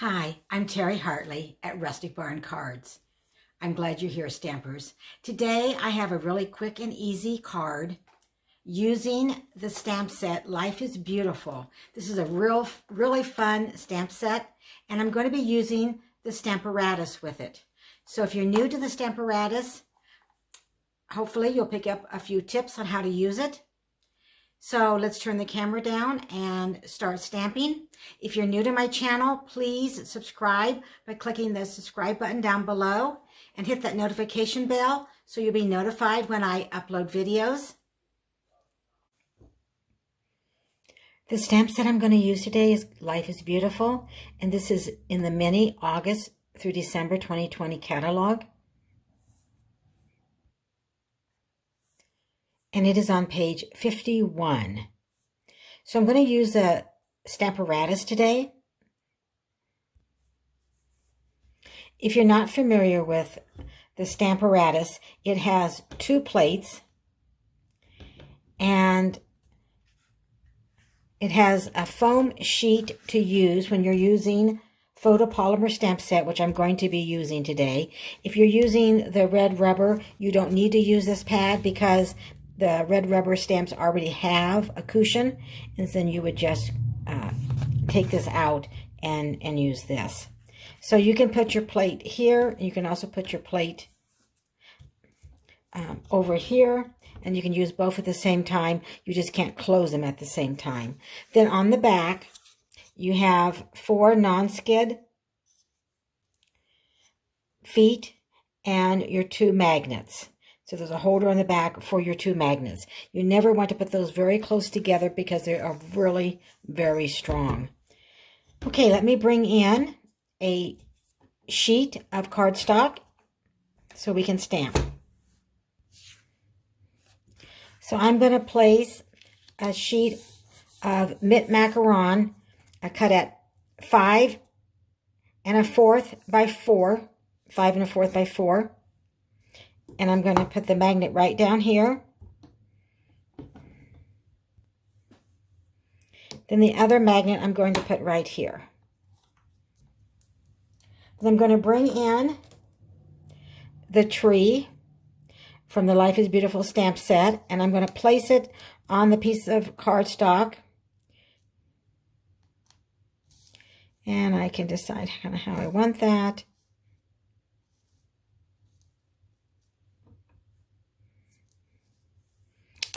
Hi, I'm Terry Hartley at Rustic Barn Cards. I'm glad you're here, Stampers. Today I have a really quick and easy card using the stamp set Life is Beautiful. This is a really fun stamp set, and I'm going to be using the Stamparatus with it. So if you're new to the Stamparatus, hopefully you'll pick up a few tips on how to use it. So let's turn the camera down and start stamping. If you're new to my channel, please subscribe by clicking the subscribe button down below and hit that notification bell so you'll be notified when I upload videos. The stamp set I'm going to use today is Life is Beautiful, and this is in the mini August through December 2020 catalog. And it is on page 51. So I'm going to use the Stamparatus today. If you're not familiar with the Stamparatus, it has two plates and it has a foam sheet to use when you're using photopolymer stamp set, which I'm going to be using today. If you're using the red rubber, you don't need to use this pad because the red rubber stamps already have a cushion, and then you would just take this out and use this. So you can put your plate here. You can also put your plate over here, and you can use both at the same time. You just can't close them at the same time. Then on the back, you have 4 non-skid feet and your 2 magnets. So there's a holder on the back for your 2 magnets. You never want to put those very close together because they are really very strong. Okay, let me bring in a sheet of cardstock so we can stamp. So I'm going to place a sheet of Macaron cut at 5 1/4 by 4, 5 1/4 by 4. And I'm going to put the magnet right down here. Then the other magnet I'm going to put right here. Then I'm going to bring in the tree from the Life is Beautiful stamp set, and I'm going to place it on the piece of cardstock. And I can decide kind of how I want that.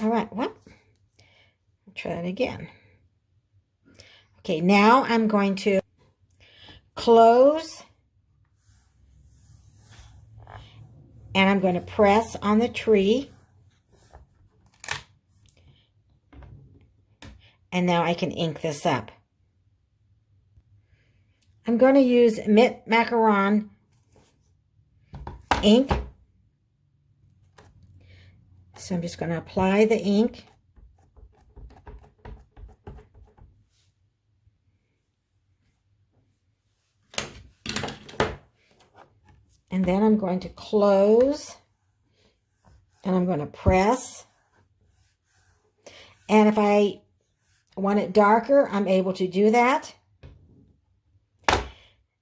All right, well, I'll try that again. Okay, now I'm going to close, and I'm going to press on the tree. And now I can ink this up. I'm going to use Macaron ink. So I'm just going to apply the ink. And then I'm going to close. And I'm going to press. And if I want it darker, I'm able to do that.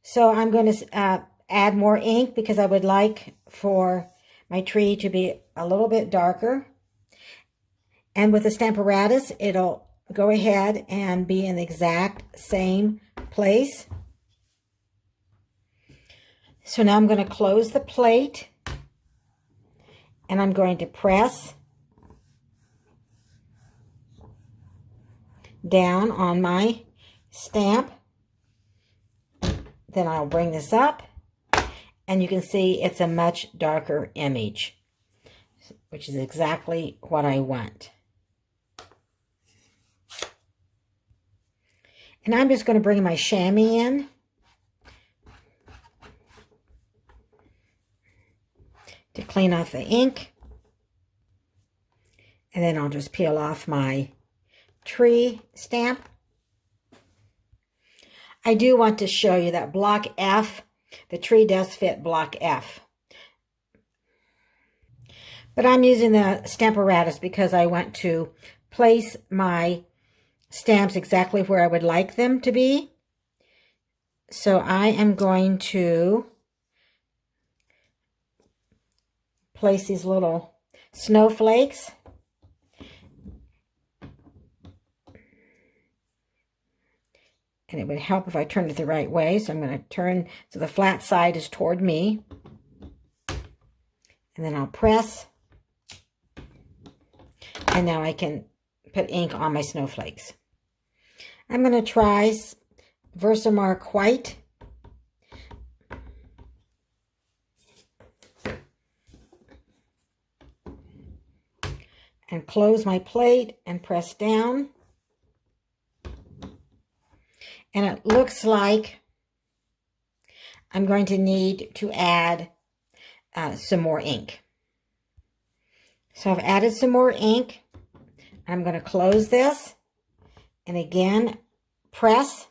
So I'm going to add more ink because I would like for my tree to be a little bit darker. And with the Stamparatus, it'll go ahead and be in the exact same place. So now I'm going to close the plate, and I'm going to press down on my stamp. Then I'll bring this up, and you can see it's a much darker image, which is exactly what I want. And I'm just going to bring my chamois in to clean off the ink. And then I'll just peel off my tree stamp. I do want to show you that block F, the tree does fit block F. But I'm using the Stamparatus because I want to place my stamps exactly where I would like them to be. So I am going to place these little snowflakes. And it would help if I turned it the right way. So I'm going to turn so the flat side is toward me. And then I'll press. And now I can put ink on my snowflakes. I'm going to try Versamark White. And close my plate and press down. And it looks like I'm going to need to add some more ink. So I've added some more ink. I'm going to close this. And again, press.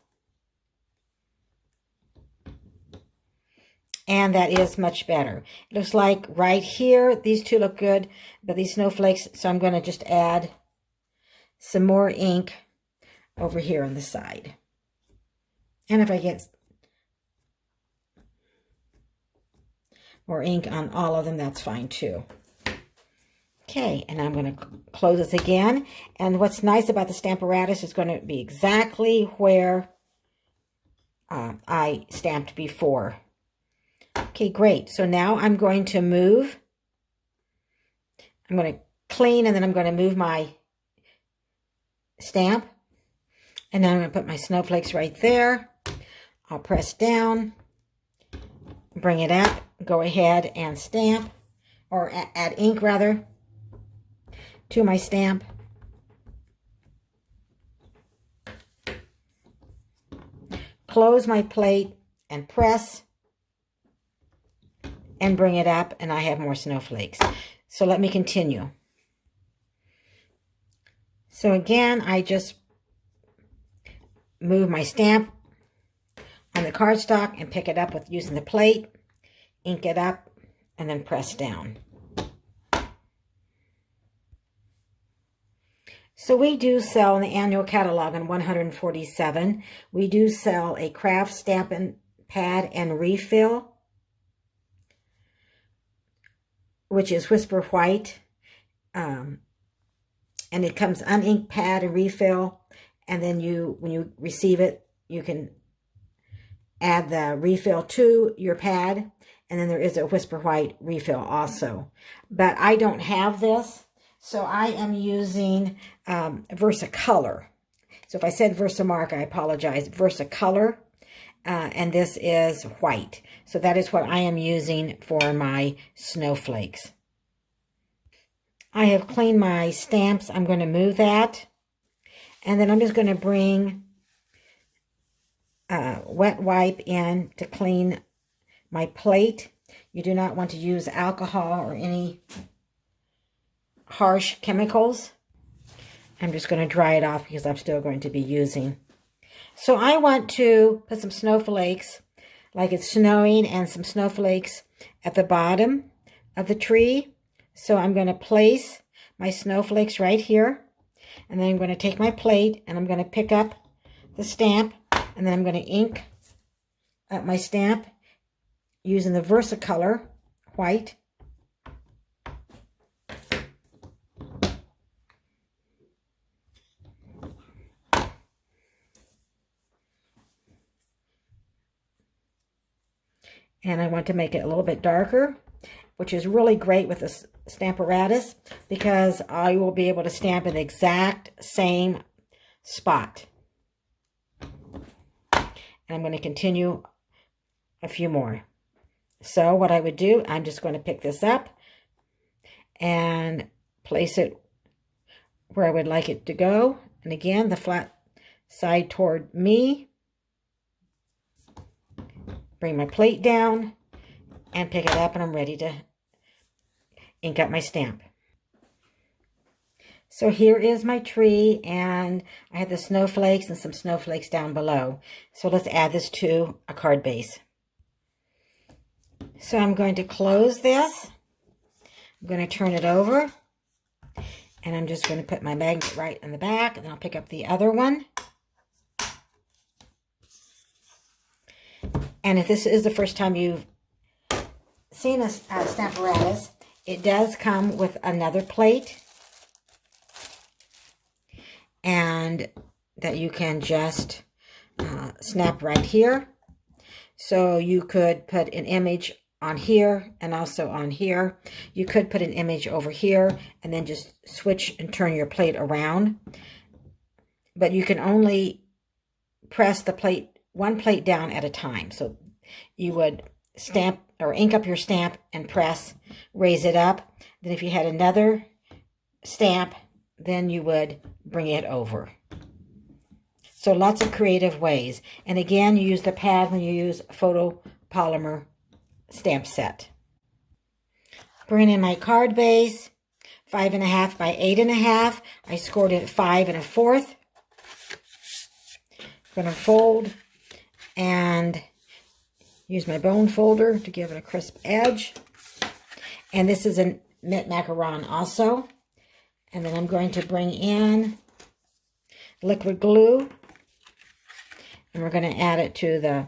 And that is much better. It looks like right here, these two look good, but these snowflakes, so I'm going to just add some more ink over here on the side. And if I get more ink on all of them, that's fine too. Okay, and I'm going to close this again. And what's nice about the Stamparatus is going to be exactly where I stamped before. Okay, great. So now I'm going to move. I'm going to clean, and then I'm going to move my stamp. And now I'm going to put my snowflakes right there. I'll press down, bring it up, go ahead and stamp, or add ink rather, to my stamp. Close my plate and press. And bring it up, and I have more snowflakes. So let me continue. So again, I just move my stamp on the cardstock and pick it up with using the plate, ink it up, and then press down. So we do sell in the annual catalog on 147. We do sell a craft Stampin' Pad and refill, which is Whisper White, and it comes uninked pad and refill, and then when you receive it, you can add the refill to your pad, and then there is a Whisper White refill also. But I don't have this, so I am using Versacolor. So if I said Versamark, I apologize. Versacolor, and this is white. So that is what I am using for my snowflakes. I have cleaned my stamps. I'm going to move that. And then I'm just going to bring wet wipe in to clean my plate. You do not want to use alcohol or any harsh chemicals. I'm just going to dry it off because I'm still going to be using. So I want to put some snowflakes, like it's snowing, and some snowflakes at the bottom of the tree. So I'm going to place my snowflakes right here. And then I'm going to take my plate and I'm going to pick up the stamp. And then I'm going to ink up my stamp using the Versacolor white. And I want to make it a little bit darker, which is really great with the Stamparatus because I will be able to stamp in the exact same spot. And I'm going to continue a few more. So what I would do, I'm just going to pick this up and place it where I would like it to go. And again, the flat side toward me. Bring my plate down and pick it up, and I'm ready to ink up my stamp. So here is my tree, and I have the snowflakes and some snowflakes down below. So let's add this to a card base. So I'm going to close this. I'm going to turn it over, and I'm just going to put my magnet right in the back, and then I'll pick up the other one. And if this is the first time you've seen a Stamparatus, it does come with another plate, and that you can just snap right here. So you could put an image on here and also on here. You could put an image over here and then just switch and turn your plate around. But you can only press the plate, one plate down at a time. So you would stamp or ink up your stamp and press, raise it up. Then if you had another stamp, then you would bring it over. So lots of creative ways. And again, you use the pad when you use photopolymer stamp set. Bring in my card base, 5.5 by 8.5. I scored it at 5 1/4. I'm going to fold and use my bone folder to give it a crisp edge. And this is a Macaron also. And then I'm going to bring in liquid glue. And we're going to add it to the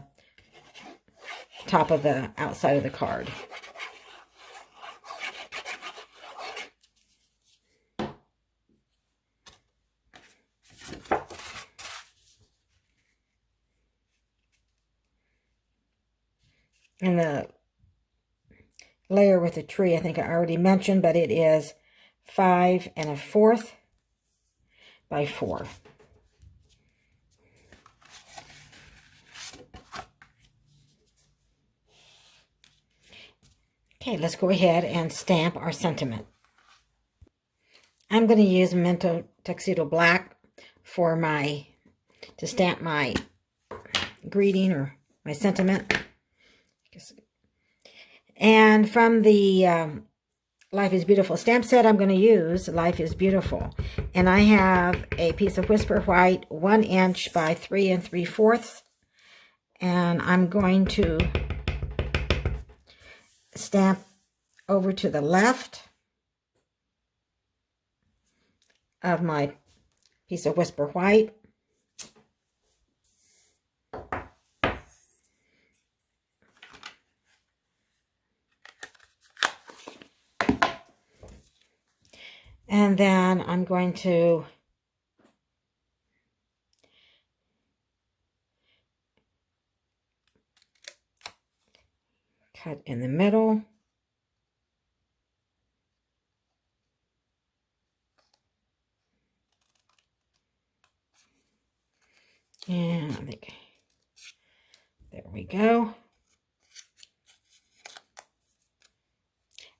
top of the outside of the card. And the layer with the tree, I think I already mentioned, but it is 5 1/4 by 4. Okay, let's go ahead and stamp our sentiment. I'm going to use Memento Black for to stamp my greeting or my sentiment. And from the Life is Beautiful stamp set, I'm going to use Life is Beautiful. And I have a piece of Whisper White, 1 inch by 3 3/4. And I'm going to stamp over to the left of my piece of Whisper White. And then I'm going to cut in the middle. And I think, there we go.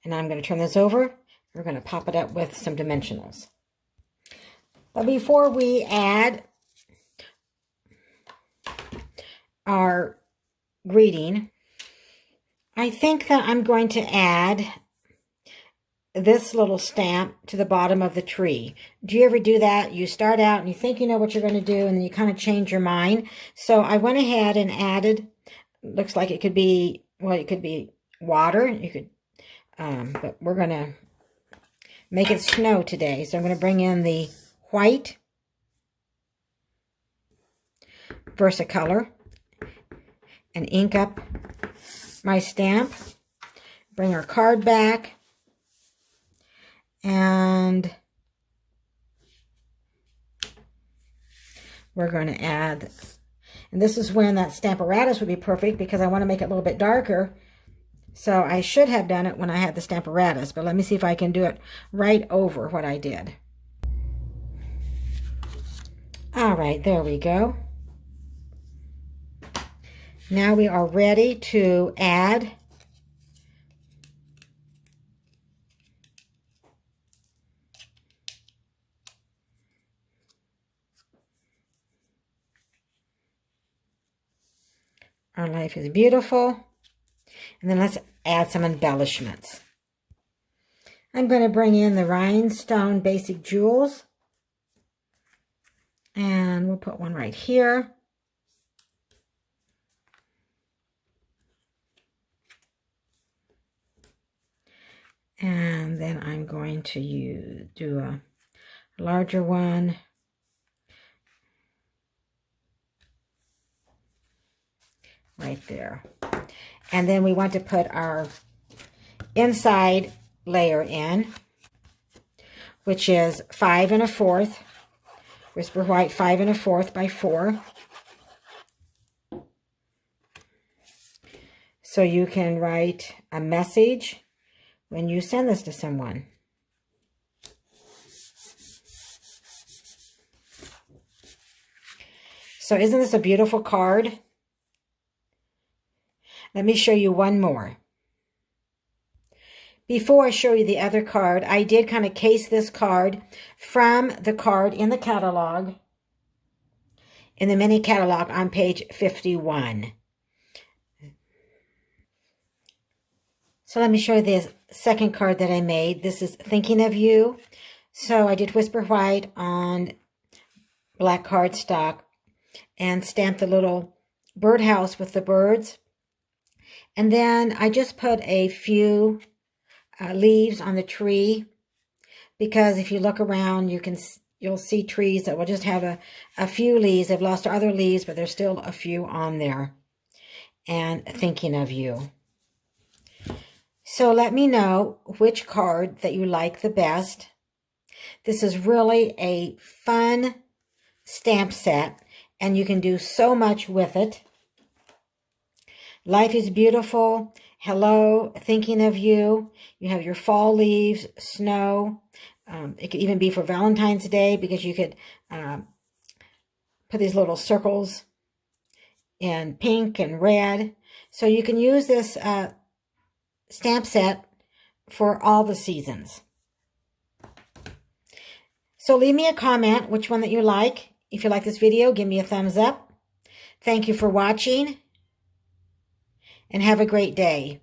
And I'm going to turn this over. We're going to pop it up with some dimensionals. But before we add our greeting, I think that I'm going to add this little stamp to the bottom of the tree. Do you ever do that? You start out and you think you know what you're going to do, and then you kind of change your mind. So I went ahead and added, looks like it could be, well, it could be water. You could, but we're going to make it snow today. So I'm going to bring in the white Versacolor and ink up my stamp. Bring our card back. And we're going to add, and this is when that Stamparatus would be perfect because I want to make it a little bit darker. So I should have done it when I had the Stamparatus, but let me see if I can do it right over what I did. All right, there we go. Now we are ready to add Our Life is Beautiful. And then let's add some embellishments. I'm going to bring in the Rhinestone Basic Jewels. And we'll put one right here. And then I'm going to do a larger one. right there. And then we want to put our inside layer in, which is 5 1/4. Whisper white 5 1/4 by 4. So you can write a message when you send this to someone. So isn't this a beautiful card? Let me show you one more. Before I show you the other card, I did kind of case this card from the card in the catalog, in the mini catalog on page 51. So let me show you the second card that I made. This is Thinking of You. So I did Whisper White on black cardstock and stamped the little birdhouse with the birds. And then I just put a few leaves on the tree, because if you look around, you'll see trees that will just have a few leaves. They've lost other leaves, but there's still a few on there. And Thinking of You. So let me know which card that you like the best. This is really a fun stamp set, and you can do so much with it. Life is Beautiful, Hello, Thinking of You. You have your fall leaves, snow. It could even be for Valentine's Day, because you could put these little circles in pink and red. So you can use this stamp set for all the seasons. So leave me a comment which one that you like. If you like this video, give me a thumbs up. Thank you for watching, and have a great day.